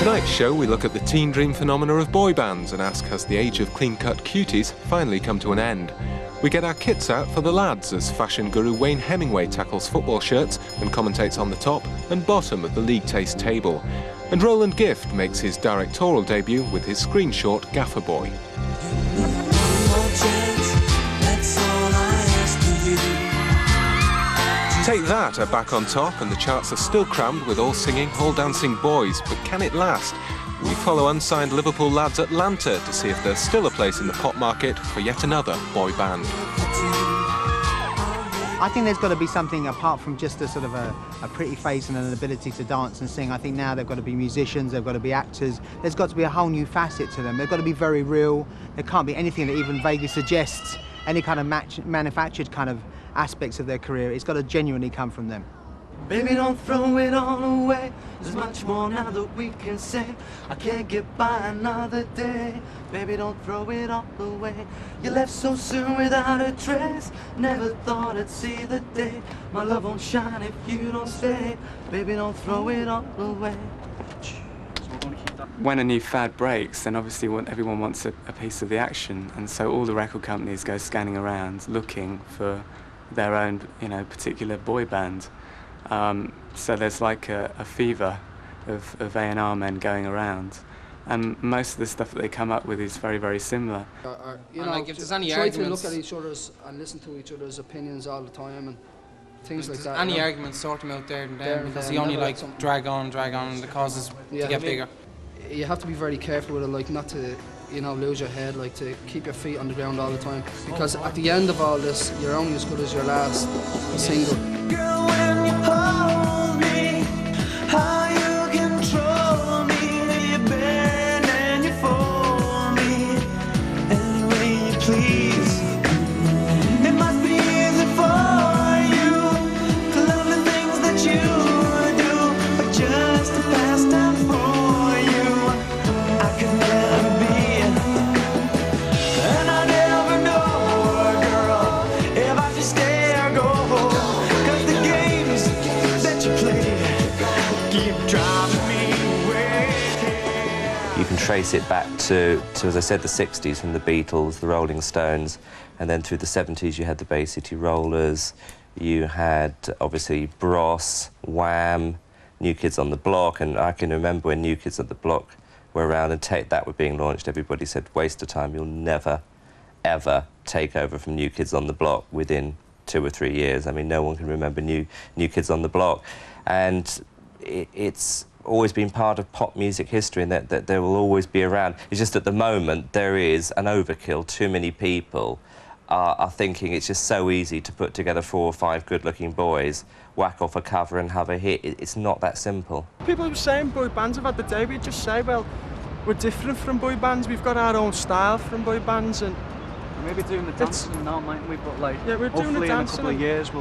tonight's show, we look at the teen dream phenomena of boy bands and ask, has the age of clean-cut cuties finally come to an end? We get our kits out for the lads as fashion guru Wayne Hemingway tackles football shirts and commentates on the top and bottom of the league taste table. And Roland Gift makes his directorial debut with his screen short Gaffer Boy. Take That are back on top and the charts are still crammed with all singing, all dancing boys, but can it last? We follow unsigned Liverpool lads Atlanta to see if there's still a place in the pop market for yet another boy band. I think there's got to be something apart from just a sort of a pretty face and an ability to dance and sing. I think now they've got to be musicians, they've got to be actors, there's got to be a whole new facet to them. They've got to be very real. There can't be anything that even vaguely suggests any kind of manufactured kind of aspects of their career. It's got to genuinely come from them. Baby, don't throw it all away. There's much more now that we can say. I can't get by another day. Baby, don't throw it all away. You left so soon without a trace. Never thought I'd see the day. My love won't shine if you don't stay. Baby, don't throw it all away. When a new fad breaks, then obviously everyone wants a piece of the action, and so all the record companies go scanning around looking for their own, particular boy band. So there's like a fever of A&R men going around, and most of the stuff that they come up with is very, very similar. Like if there's any try arguments, to look at each other's and listen to each other's opinions all the time and things like that. Any arguments, sort them out there and then, because you only drag on, and the causes to get bigger. You have to be very careful with it, like not to, lose your head, like to keep your feet on the ground all the time. Because at the end of all this, you're only as good as your last single. Girl, when you hold me, how you control me, you bend and you fold me any way you please. It must be easy for you to love the things that you do, but just a pastime for you. I could never be, and I never know, girl, if I should stay or go. You can trace it back to, as I said, the 60s, from the Beatles, the Rolling Stones, and then through the 70s you had the Bay City Rollers, you had, obviously, Bros, Wham, New Kids on the Block, and I can remember when New Kids on the Block were around and Take That were being launched, everybody said, waste of time, you'll never, ever take over from New Kids on the Block within 2 or 3 years. I mean, no one can remember New Kids on the Block. And it's always been part of pop music history, and that they will always be around. It's just at the moment there is an overkill. Too many people are thinking it's just so easy to put together 4 or 5 good-looking boys, whack off a cover and have a hit. It's not that simple. People are saying boy bands have had the day. We just say, well, we're different from boy bands. We've got our own style from boy bands, and maybe doing the dancing now, mightn't we? But we're doing the dancing. Hopefully in a couple of years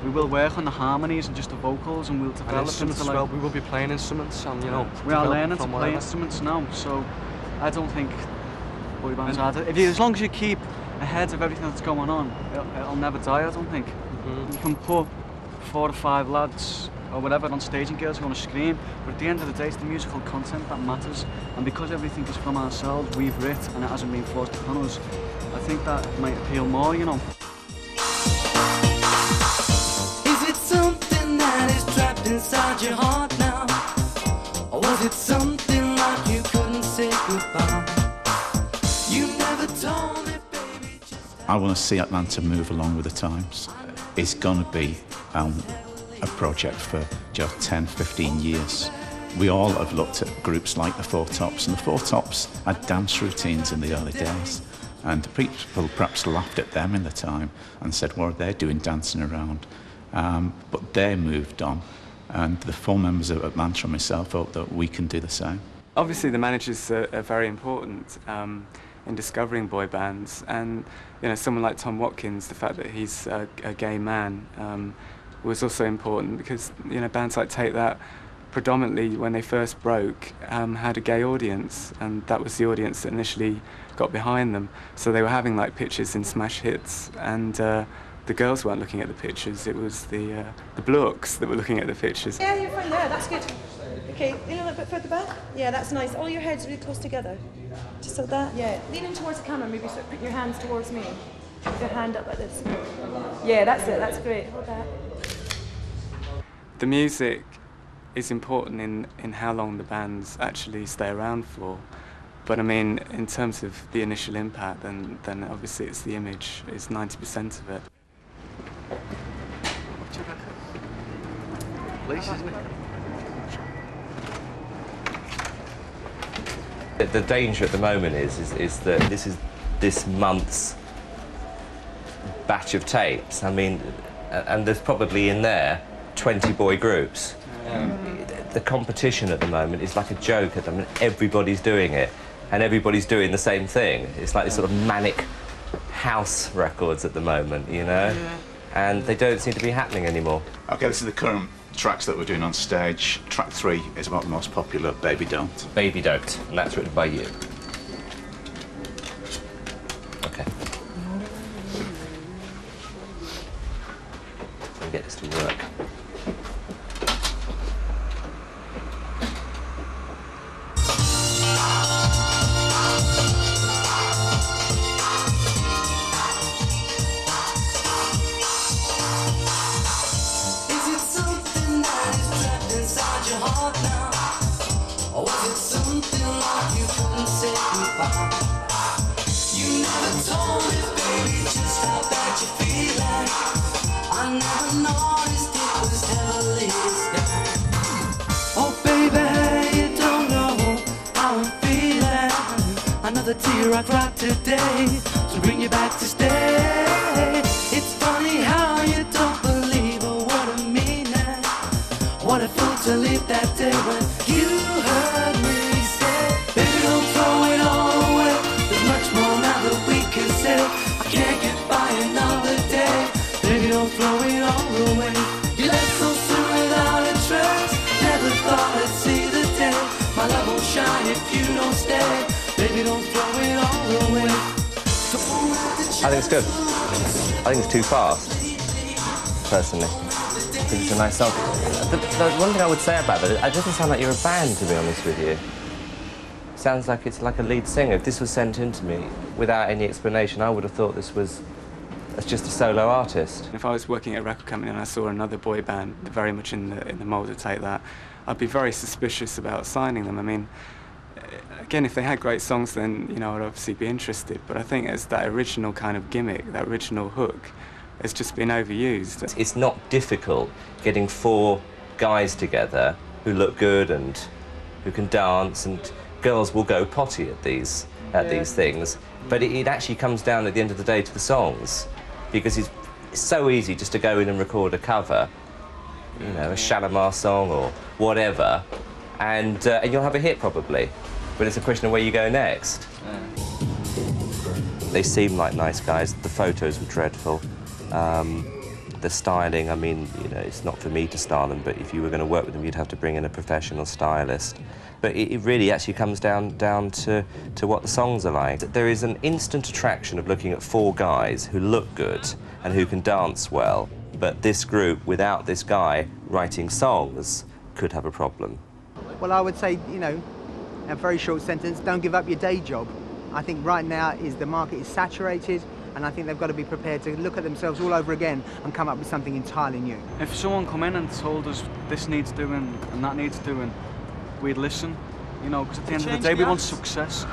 we will work on the harmonies and just the vocals, and we'll develop instruments them as well. We will be playing instruments, and we are learning to play instruments now. So I don't think boy bands are. As long as you keep ahead of everything that's going on, it'll never die. I don't think. You can put 4 or 5 lads or whatever on stage and girls who want to scream, but at the end of the day, it's the musical content that matters. And because everything is from ourselves, we've writ, and it hasn't been forced upon us, I think that might appeal more, Inside your heart now, or was it something like you couldn't say goodbye? You never told me, baby. I want to see Atlanta move along with the times. It's going to be a project for just 10, 15 years. We all have looked at groups like the Four Tops, and the Four Tops had dance routines in the early days, and people perhaps laughed at them in the time and said, what are they doing dancing around? But they moved on. And the 4 members of Atlanta and myself hope that we can do the same. Obviously, the managers are very important in discovering boy bands, and someone like Tom Watkins, the fact that he's a gay man, was also important because bands like Take That, predominantly when they first broke, had a gay audience, and that was the audience that initially got behind them. So they were having like pitches in smash hits, and the girls weren't looking at the pictures, it was the blokes that were looking at the pictures. Yeah, you're fine there, that's good. Okay, lean a little bit further back. Yeah, that's nice. All your heads really close together. Just like that. Yeah, lean in towards the camera, maybe sort of put your hands towards me. Put your hand up like this. Yeah, that's it, that's great. Hold that. The music is important in how long the bands actually stay around for. But I mean, in terms of the initial impact, then obviously it's the image, is 90% of it. Police, isn't it? The danger at the moment is that this is this month's batch of tapes. I mean, and there's probably in there 20 boy groups. The competition at the moment is like a joke at the moment. Everybody's doing it, and everybody's doing the same thing. It's like this sort of manic house records at the moment, you know? Yeah. And they don't seem to be happening anymore. OK, this is the current tracks that we're doing on stage. Track 3 is about the most popular, Baby Don't. Baby Don't, and that's written by you. OK. Let me get this to work. Another tear I cried today to bring you back to stay. It's funny how you don't believe what I mean. What a fool to leave that day when you heard me say, baby, don't throw it all away. There's much more now that we can say. I can't get by another day. Baby, don't throw it all away. You left so soon without a trace. Never thought I'd see the day. My love won't shine if you don't stay. Baby, don't throw it all away. I think it's good. I think it's too fast, personally. Because it's a nice song. The one thing I would say about it doesn't sound like you're a band, to be honest with you. Sounds like it's like a lead singer. If this was sent in to me without any explanation, I would have thought this was just a solo artist. If I was working at a record company and I saw another boy band very much in the mould to take that, I'd be very suspicious about signing them. I mean, again, if they had great songs, then, you know, I'd obviously be interested. But I think it's that original kind of gimmick, that original hook, has just been overused. It's not difficult getting 4 guys together who look good and who can dance, and girls will go potty at these things. But it actually comes down at the end of the day to the songs, because it's so easy just to go in and record a cover, you know, a Shalimar song or whatever, and you'll have a hit probably. But it's a question of where you go next. They seem like nice guys. The photos were dreadful. The styling, I mean, you know, it's not for me to style them, but if you were going to work with them, you'd have to bring in a professional stylist. But it really actually comes down to what the songs are like. There is an instant attraction of looking at 4 guys who look good and who can dance well. But this group, without this guy writing songs, could have a problem. Well, I would say, you know, a very short sentence, don't give up your day job. I think right now the market is saturated, and I think they've got to be prepared to look at themselves all over again and come up with something entirely new. If someone come in and told us this needs doing and that needs doing, we'd listen, you know, because at the end of the day we want success.